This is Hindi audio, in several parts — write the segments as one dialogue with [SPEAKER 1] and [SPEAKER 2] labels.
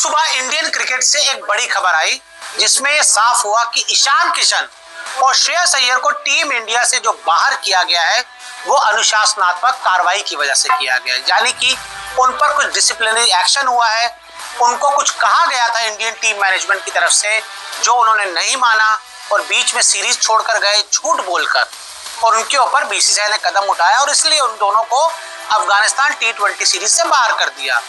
[SPEAKER 1] सुबह इंडियन क्रिकेट से एक बड़ी खबर आई जिसमें ये साफ हुआ कि ईशान किशन और श्रेयस अय्यर को टीम इंडिया से जो बाहर किया गया है वो अनुशासनात्मक कार्रवाई की वजह से किया गया है। यानी कि उन पर कुछ डिसिप्लिनरी एक्शन हुआ है, उनको कुछ कहा गया था इंडियन टीम मैनेजमेंट की तरफ से जो उन्होंने नहीं माना और बीच में सीरीज छोड़कर गए झूठ बोलकर, और उनके ऊपर बीसीसीआई ने कदम उठाया और इसलिए उन दोनों को अफगानिस्तान T20 सीरीज से बाहर कर दिया।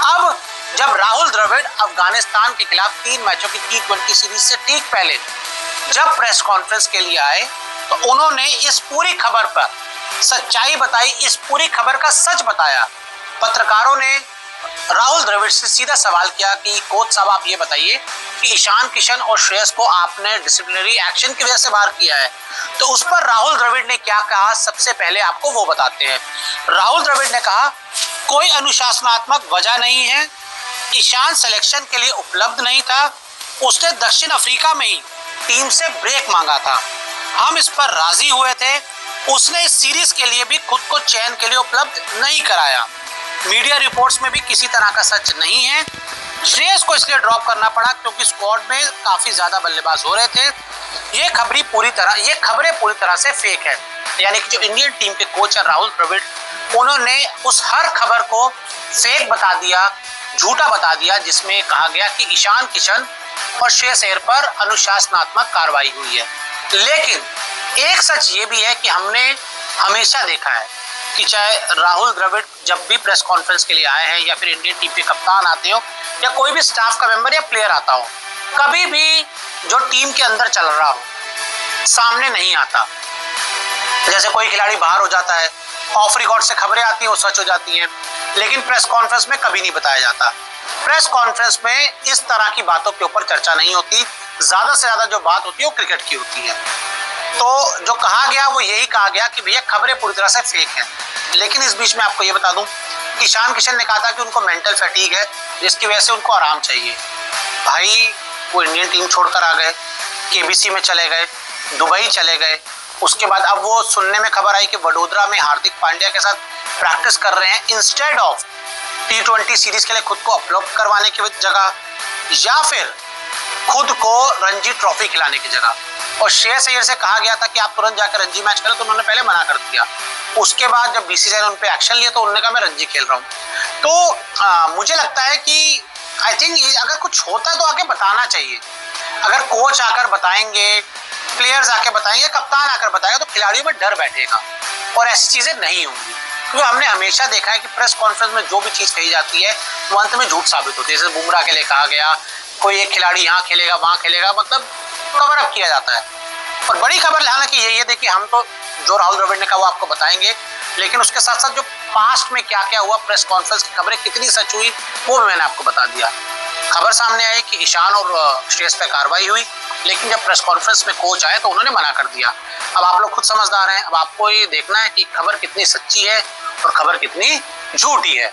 [SPEAKER 1] अब जब राहुल द्रविड़ अफगानिस्तान के खिलाफ 3 मैचों की T20 सीरीज से ठीक पहले जब प्रेस कॉन्फ्रेंस के लिए आए तो उन्होंने इस पूरी खबर पर सच्चाई बताई, इस पूरी खबर का सच बताया। पत्रकारों ने राहुल द्रविड़ से सीधा सवाल किया कि कोच साहब आप ये बताइए कि ईशान किशन और श्रेयस को आपने डिसिप्लिनरी एक्शन की वजह से बाहर किया है, तो उस पर राहुल द्रविड़ ने क्या कहा सबसे पहले आपको वो बताते हैं। राहुल द्रविड़ ने कहा कोई अनुशासनात्मक वजह नहीं है, ईशान सिलेक्शन के लिए उपलब्ध नहीं था, उसने दक्षिण अफ्रीका में ही टीम से ब्रेक मांगा था, हम इस पर राजी हुए थे, उसने इस सीरीज के लिए भी खुद को चयन के लिए उपलब्ध नहीं कराया, मीडिया रिपोर्ट्स में भी किसी तरह का सच नहीं है, श्रेयस को इसलिए ड्रॉप करना पड़ा क्योंकि स्क्वाड में काफी ज्यादा बल्लेबाज हो रहे थे, ये खबरें पूरी तरह से फेक है। यानी कि जो इंडियन टीम के कोच है राहुल द्रविड़, उन्होंने उस हर खबर को फेक बता दिया, झूठा बता दिया जिसमें कहा गया कि ईशान किशन और श्रेयस अय्यर पर अनुशासनात्मक कार्रवाई हुई है। लेकिन एक सच ये भी है कि हमने हमेशा देखा है कि चाहे राहुल द्रविड़ जब भी प्रेस कॉन्फ्रेंस के लिए आए हैं या फिर इंडियन टीम के कप्तान आते हो या कोई भी स्टाफ का मेंबर या प्लेयर आता हो, कभी भी जो टीम के अंदर चल रहा हो सामने नहीं आता। जैसे कोई खिलाड़ी बाहर हो जाता है, ऑफ रिकॉर्ड से खबरें आती हैं वो सच हो जाती हैं, लेकिन प्रेस कॉन्फ्रेंस में कभी नहीं बताया जाता। प्रेस कॉन्फ्रेंस में इस तरह की बातों के ऊपर चर्चा नहीं होती, ज्यादा से ज्यादा जो बात होती है वो क्रिकेट की होती है। तो जो कहा गया वो यही कहा गया कि भैया खबरें पूरी तरह से फेक हैं। लेकिन इस बीच में आपको ये बता दूं, ईशान किशन ने कहा था कि उनको मेंटल फैटीग है जिसकी वजह से उनको आराम चाहिए। भाई वो इंडियन टीम छोड़कर आ गए, केबीसी में चले गए, दुबई चले गए, उसके बाद अब वो सुनने में खबर आई कि वडोदरा में हार्दिक पांड्या के साथ प्रैक्टिस कर रहे हैं इंस्टेड ऑफ T20 सीरीज के लिए खुद को अपलोड करवाने की जगह, या फिर खुद को रणजी ट्रॉफी खिलाने की जगह। और श्रेयस अय्यर से कहा गया था कि आप तुरंत जाकर रणजी मैच करें, तो उन्होंने पहले मना कर दिया। उसके बाद जब बीसीसीआई ने उन पे एक्शन लिया तो उन्होंने कहा मैं रणजी खेल रहा हूँ। तो मुझे लगता है कि आई थिंक अगर कुछ होता है तो आके बताना चाहिए। अगर कोच आकर बताएंगे, प्लेयर्स आके बताएंगे, कप्तान आकर बताएगा तो खिलाड़ियों में डर बैठेगा और ऐसी चीजें नहीं होंगी। क्योंकि हमने हमेशा देखा है कि प्रेस कॉन्फ्रेंस में जो भी चीज कही जाती है वो अंत में झूठ साबित होती है। जैसे बुमराह के लिए कहा गया कोई एक खिलाड़ी यहाँ खेलेगा वहां खेलेगा, मतलब कवर अप किया जाता है। और बड़ी खबर हालांकि यही है, देखिए हम तो जो राहुल द्रविड़ ने कहा वो आपको बताएंगे, लेकिन उसके साथ साथ जो पास्ट में क्या क्या हुआ, प्रेस कॉन्फ्रेंस की खबरें कितनी सच हुई वो भी मैंने आपको बता दिया। खबर सामने आई कि ईशान और श्रेयस पे कार्रवाई हुई, लेकिन जब प्रेस कॉन्फ्रेंस में कोच आए तो उन्होंने मना कर दिया। अब आप लोग खुद समझदार हैं, अब आपको ये देखना है कि खबर कितनी सच्ची है और खबर कितनी झूठी है।